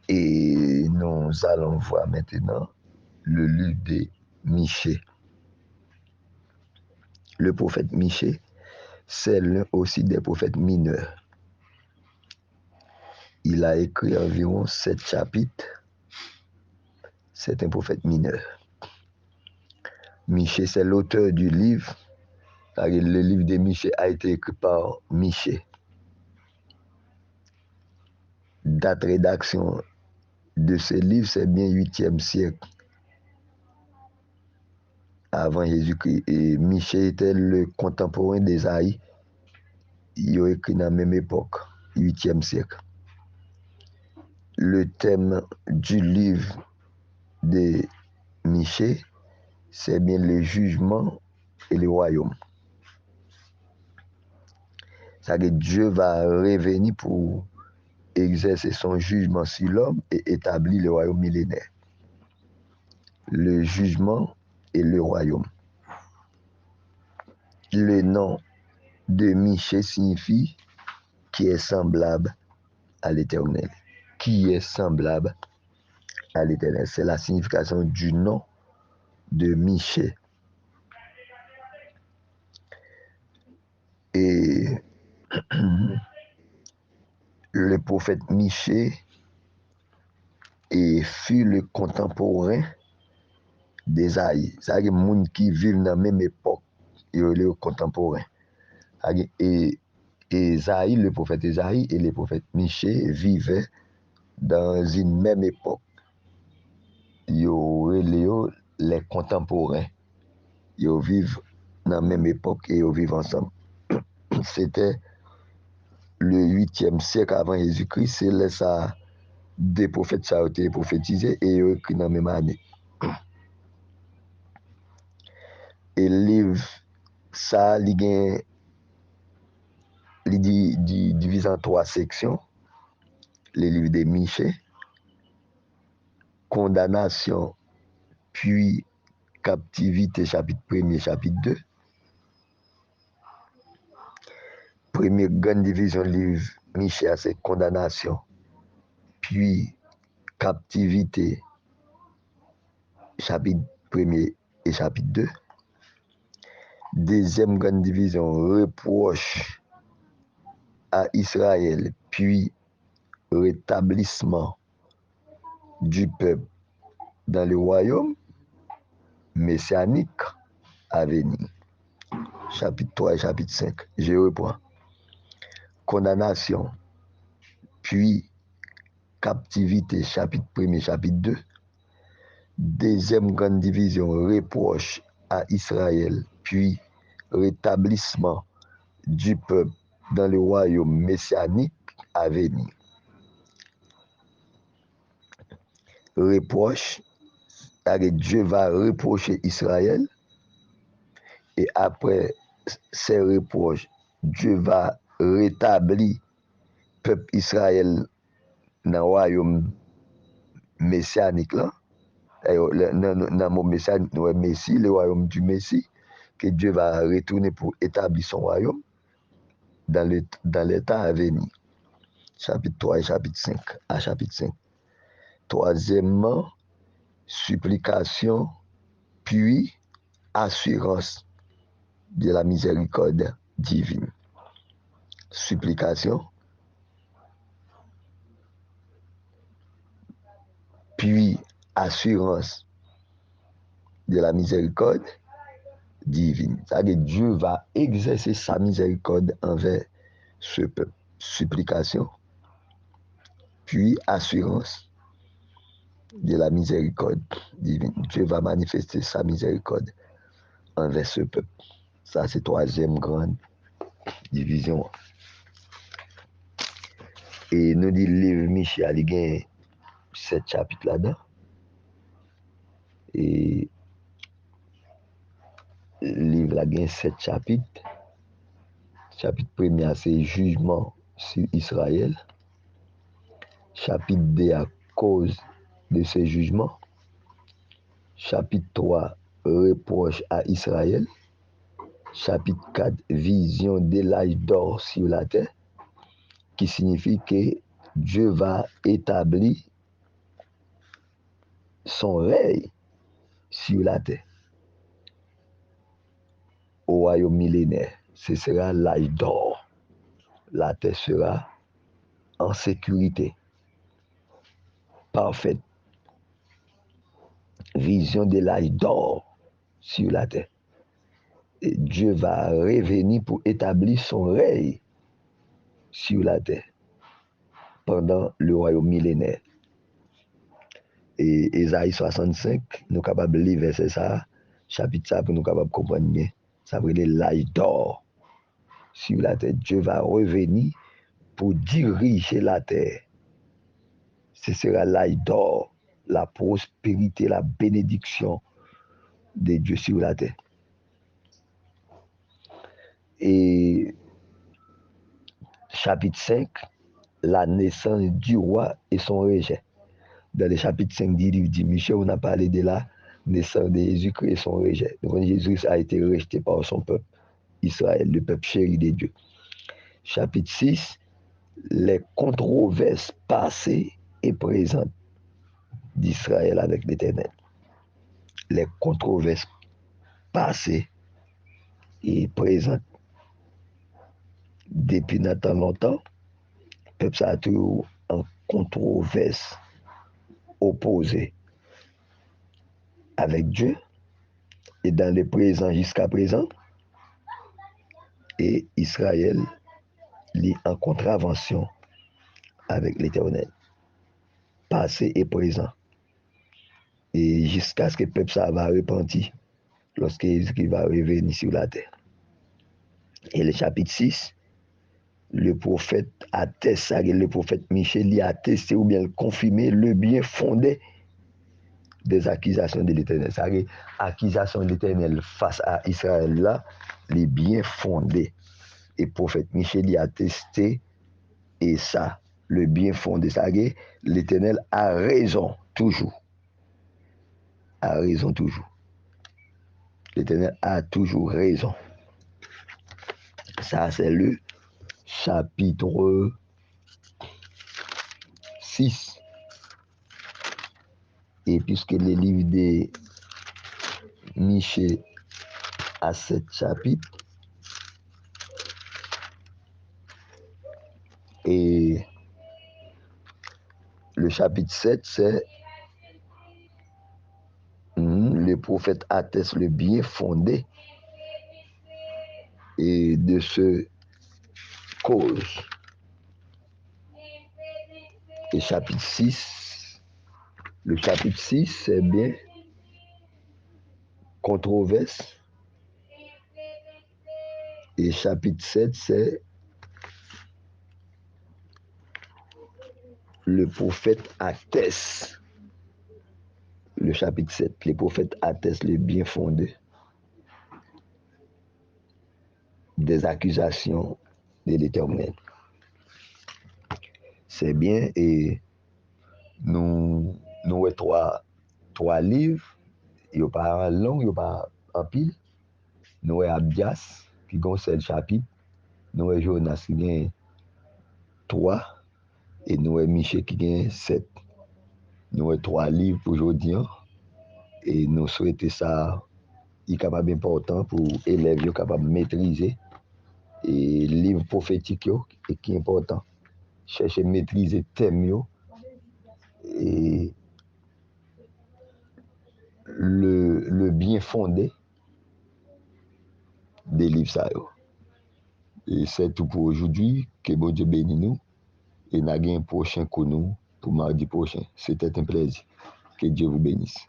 Et nous allons voir maintenant le livre de Michée. Le prophète Michée, c'est l'un aussi des prophètes mineurs. Il a écrit environ 7 chapitres. C'est un prophète mineur. Michée, c'est l'auteur du livre. Le livre de Michée a été écrit par Michée. Date de rédaction de ce livre, c'est bien 8e siècle avant Jésus-Christ. Et Michée était le contemporain d'Ésaïe. Il a écrit dans la même époque, 8e siècle. Le thème du livre de Michée, c'est bien le jugement et le royaume. Ça veut dire que Dieu va revenir pour exercer son jugement sur l'homme et établir le royaume millénaire. Le jugement et le royaume. Le nom de Michée signifie qui est semblable à l'Éternel. Qui est semblable à l'Éternel. C'est la signification du nom de Michée. Et le prophète Michée fut le contemporain d'Ésaïe. C'est-à-dire que les gens qui vivent dans la même époque, ils sont les contemporains. Et Ésaïe, le prophète Ésaïe et le prophète Michée vivaient dans une même époque. Ils sont les contemporains. Ils vivent dans la même époque et ils vivent ensemble. C'était le 8e siècle avant Jésus-Christ. C'est là ça, des prophètes ça a été prophétisé et ils ont écrit dans la même année. Et le livre, ça, il divise en 3 sections. Le livre de Michée, condamnation, puis captivité, chapitre 1er, chapitre 2. Première grande division, livre Michée, c'est condamnation, puis captivité, chapitre 1er et chapitre 2. Deuxième grande division, reproche à Israël, puis rétablissement du peuple dans le royaume messianique à venir. Chapitre 3 et chapitre 5. Je reprends. Condamnation, puis captivité, chapitre 1er, chapitre 2. Deuxième grande division, reproche à Israël, puis rétablissement du peuple dans le royaume messianique à venir. Reproche, Dieu va reprocher Israël et après ces reproches, Dieu va rétablir le peuple Israël dans le royaume messianique là. Dans le mot messianique, Messie, le royaume du Messie, que Dieu va retourner pour établir son royaume dans l'état à venir. Chapitre 3 et chapitre 5. À chapitre 5. Troisièmement, supplication, puis assurance de la miséricorde divine. Supplication, puis assurance de la miséricorde divine. C'est-à-dire que Dieu va exercer sa miséricorde envers ce peuple. Supplication, puis assurance de la miséricorde divine. Dieu va manifester sa miséricorde envers ce peuple. Ça, c'est troisième grande division. Et nous dit le livre Michée, il y a 7 chapitres là-dedans. Et le livre là, il y a 7 chapitres. Chapitre 1er, c'est jugement sur Israël. Chapitre 2, à cause de ce jugement. Chapitre 3, reproche à Israël. Chapitre 4, vision de l'âge d'or sur la terre, qui signifie que Dieu va établir son règne sur la terre. Au royaume millénaire, ce sera l'âge d'or. La terre sera en sécurité parfaite. Vision de l'âge d'or sur la terre. Et Dieu va revenir pour établir son règne sur la terre pendant le royaume millénaire. Et Ésaïe 65, nous sommes capables de lire verset ça, chapitre ça, pour nous capables de comprendre bien. Ça veut dire l'âge d'or sur la terre. Dieu va revenir pour diriger la terre. Ce sera l'âge d'or, la prospérité, la bénédiction de Dieu sur la terre. Et chapitre 5, la naissance du roi et son rejet. Dans le chapitre 5 du livre de Michée, on a parlé de la naissance de Jésus-Christ et son rejet. Donc Jésus a été rejeté par son peuple, Israël, le peuple chéri de Dieu. Chapitre 6, les controverses passées et présentes d'Israël avec l'Éternel. Les controverses passées et présentes. Depuis maintenant longtemps, le peuple a toujours en controverse opposée avec Dieu et dans le présent jusqu'à présent, et Israël est en contravention avec l'Éternel, passé et présent. Et jusqu'à ce que le peuple ça va repentir lorsque Jésus va revenir sur la terre. Et le chapitre 6, le prophète atteste, le prophète Michée lui attesté ou bien confirmé le bien fondé des accusations de l'Éternel. C'est-à-dire, accusation de l'Éternel face à Israël là, les bien fondés. Et le prophète Michée lui attesté et ça, le bien fondé. C'est-à-dire, l'Éternel a raison toujours. A raison toujours. L'Éternel a toujours raison. Ça, c'est le chapitre 6. Et puisque le livre de Michée a 7 chapitres, et le chapitre 7, c'est le prophète atteste le bien fondé et de ce cause. Et chapitre 6, le chapitre 6, c'est bien controverse. Et chapitre 7, c'est le prophète atteste. Le chapitre 7, le prophète atteste le bien fondé des accusations de l'Éternel. C'est bien, et nous avons trois livres, il n'y a pas long, il n'y a pas en pile. Nous avons Abdias, qui a 7 chapitres, nous avons Jonas, qui a 3, et nous avons Michée, qui a 7. Nous avons 3 livres pour aujourd'hui, et nous souhaitons ça, il est capable important pour les élèves capables de maîtriser. Et le livre prophétique, et qui est important. Chercher à maîtriser le thème et le bien fondé des livres ça. Et c'est tout pour aujourd'hui. Que bon Dieu bénisse nous. Et nous avons un prochain coup pour mardi prochain. C'était un plaisir. Que Dieu vous bénisse.